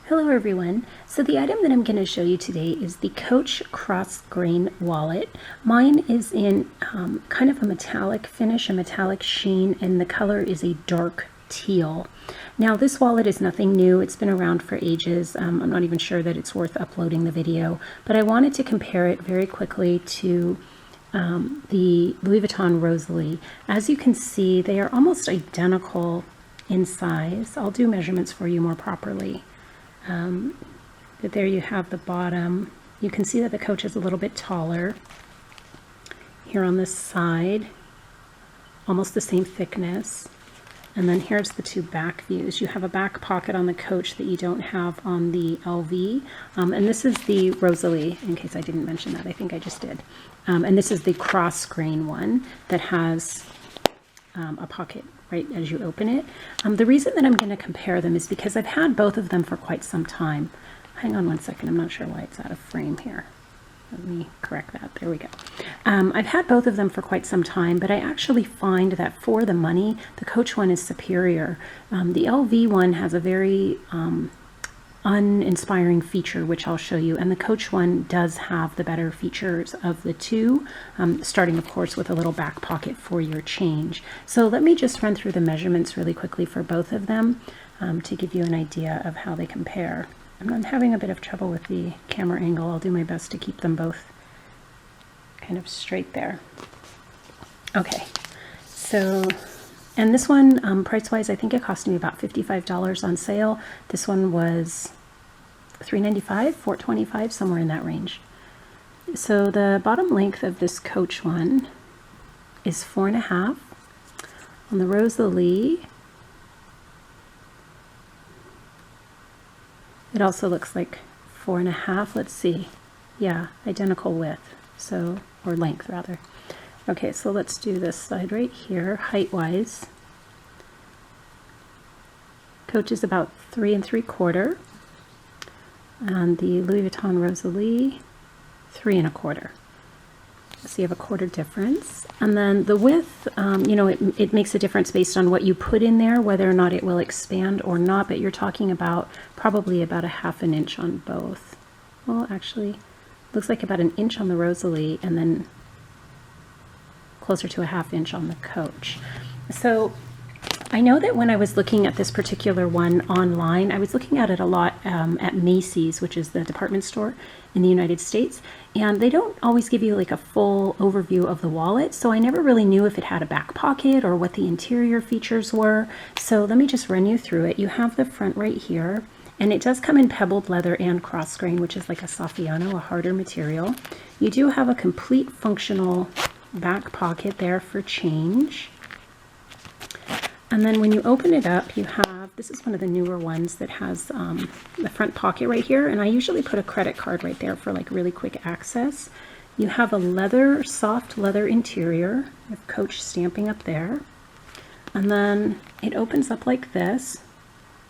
Hello everyone. So the item that I'm going to show you today is the Coach Crossgrain wallet. Mine is in kind of a metallic finish, a metallic sheen, and the color is a dark teal. Now this wallet is nothing new. It's been around for ages. I'm not even sure that it's worth uploading the video, but I wanted to compare it very quickly to the Louis Vuitton Rosalie. As you can see, they are almost identical in size. I'll do measurements for you more properly. But there you have the bottom. You can see that the Coach is a little bit taller here on this side, almost the same thickness. And then here's the two back views. You have a back pocket on the Coach that you don't have on the LV. And this is the Rosalie, in case I didn't mention that. I think I just did. And this is the Crossgrain one that has a pocket right as you open it. The reason that I'm going to compare them is because I've had both of them for quite some time. Hang on one second, I'm not sure why it's out of frame here. Let me correct that. There we go. I've had both of them for quite some time, but I actually find that for the money, the Coach one is superior. The LV one has a very uninspiring feature, which I'll show you, and the Coach one does have the better features of the two, starting of course with a little back pocket for your change. So let me just run through the measurements really quickly for both of them to give you an idea of how they compare. I'm having a bit of trouble with the camera angle. I'll do my best to keep them both kind of straight there. Okay, so and this one, price-wise, I think it cost me about $55 on sale. This one was $395, $425, somewhere in that range. So the bottom length of this Coach one is 4.5. On the Rosalie, it also looks like 4.5. Let's see. Yeah, identical width, so, or length rather. Okay, so let's do this side right here, height-wise. Coach is about 3 3/4, and the Louis Vuitton Rosalie 3 1/4. So you have a quarter difference. And then the width, you know, it makes a difference based on what you put in there, whether or not it will expand or not, but you're talking about probably about a 1/2 inch on both. Well, actually, looks like about 1 inch on the Rosalie, and then closer to a 1/2 inch on the Coach. So I know that when I was looking at this particular one online, I was looking at it a lot at Macy's, which is the department store in the United States, and they don't always give you like a full overview of the wallet, so I never really knew if it had a back pocket or what the interior features were. So let me just run you through it. You have the front right here, and it does come in pebbled leather and cross grain, which is like a Saffiano, a harder material. You do have a complete functional back pocket there for change. And then when you open it up, you have, this is one of the newer ones that has the front pocket right here, and I usually put a credit card right there for like really quick access. You have a leather, soft leather interior with Coach stamping up there. And then it opens up like this.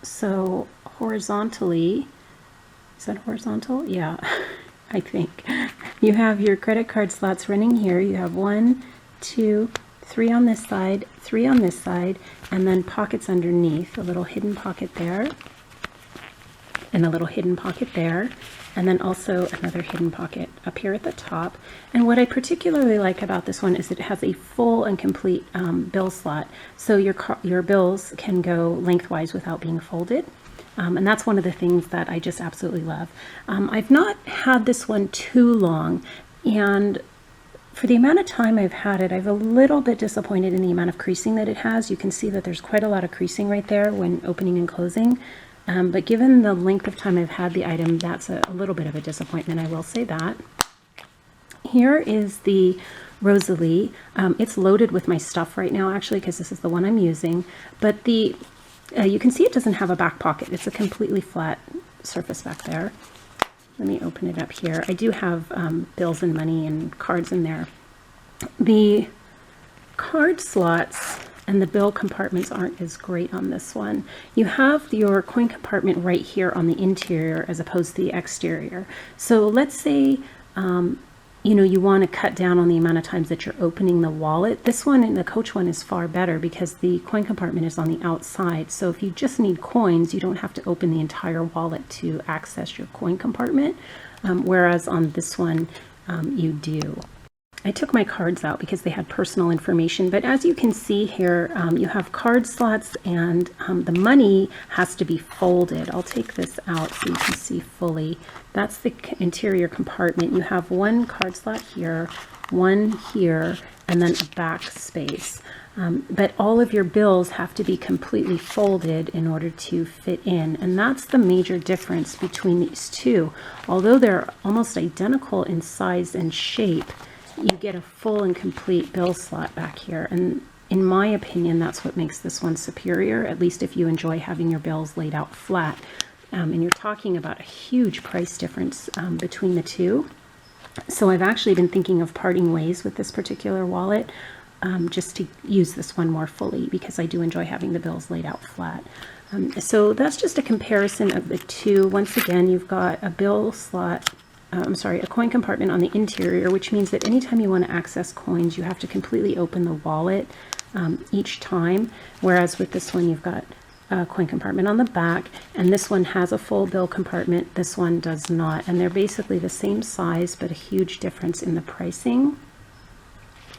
So horizontally, is that horizontal? Yeah, I think. You have your credit card slots running here. You have 1, 2, 3 on this side, 3 on this side, and then pockets underneath. A little hidden pocket there, and a little hidden pocket there, and then also another hidden pocket up here at the top. And what I particularly like about this one is it has a full and complete bill slot, so your bills can go lengthwise without being folded. And that's one of the things that I just absolutely love. I've not had this one too long, and for the amount of time I've had it, I'm a little bit disappointed in the amount of creasing that it has. You can see that there's quite a lot of creasing right there when opening and closing. But given the length of time I've had the item, that's a little bit of a disappointment, I will say that. Here is the Rosalie. It's loaded with my stuff right now, actually, because this is the one I'm using. But you can see it doesn't have a back pocket. It's a completely flat surface back there. Let me open it up here. I do have bills and money and cards in there. The card slots and the bill compartments aren't as great on this one. You have your coin compartment right here on the interior as opposed to the exterior. So let's say you want to cut down on the amount of times that you're opening the wallet. This one and the Coach one is far better because the coin compartment is on the outside. So if you just need coins, you don't have to open the entire wallet to access your coin compartment. Whereas on this one, you do. I took my cards out because they had personal information, but as you can see here, you have card slots, and the money has to be folded. I'll take this out so you can see fully. That's the interior compartment. You have one card slot here, one here, and then a back space. But all of your bills have to be completely folded in order to fit in, and that's the major difference between these two. Although they're almost identical in size and shape, you get a full and complete bill slot back here, and in my opinion, that's what makes this one superior, at least if you enjoy having your bills laid out flat. And you're talking about a huge price difference between the two. So I've actually been thinking of parting ways with this particular wallet, just to use this one more fully, because I do enjoy having the bills laid out flat. So that's just a comparison of the two. Once again, you've got a bill slot, a coin compartment on the interior, which means that anytime you want to access coins, you have to completely open the wallet each time. Whereas with this one, you've got a coin compartment on the back, and this one has a full bill compartment. This one does not, and they're basically the same size, but a huge difference in the pricing.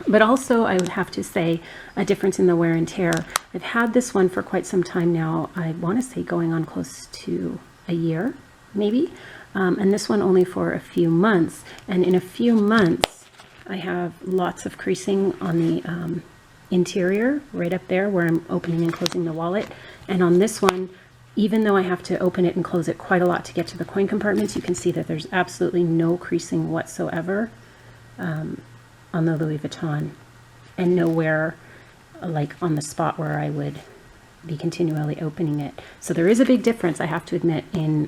But also, I would have to say, a difference in the wear and tear. I've had this one for quite some time now. I want to say going on close to a year, maybe. And this one only for a few months. And in a few months, I have lots of creasing on the interior, right up there where I'm opening and closing the wallet. And on this one, even though I have to open it and close it quite a lot to get to the coin compartments, you can see that there's absolutely no creasing whatsoever on the Louis Vuitton, and nowhere like on the spot where I would be continually opening it. So there is a big difference, I have to admit, in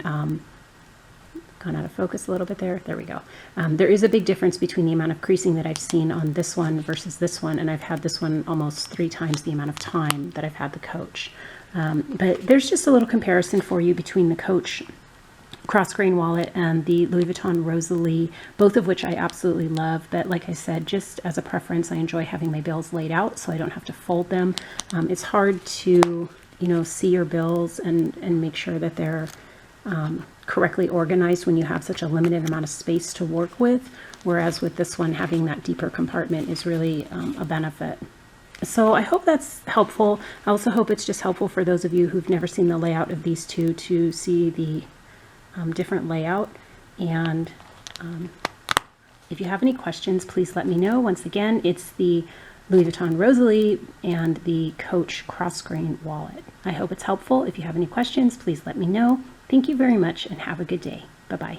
gone out of focus a little bit there. There we go. There is a big difference between the amount of creasing that I've seen on this one versus this one, and I've had this one almost 3 times the amount of time that I've had the Coach. But there's just a little comparison for you between the Coach Crossgrain wallet and the Louis Vuitton Rosalie, both of which I absolutely love. But like I said, just as a preference, I enjoy having my bills laid out so I don't have to fold them. It's hard to, see your bills and make sure that they're correctly organized when you have such a limited amount of space to work with, whereas with this one, having that deeper compartment is really a benefit. So I hope that's helpful. I also hope it's just helpful for those of you who've never seen the layout of these two to see the different layout. And if you have any questions, please let me know. Once again, it's the Louis Vuitton Rosalie and the Coach Crossgrain wallet. I hope it's helpful. If you have any questions, please let me know. Thank you very much and have a good day. Bye-bye.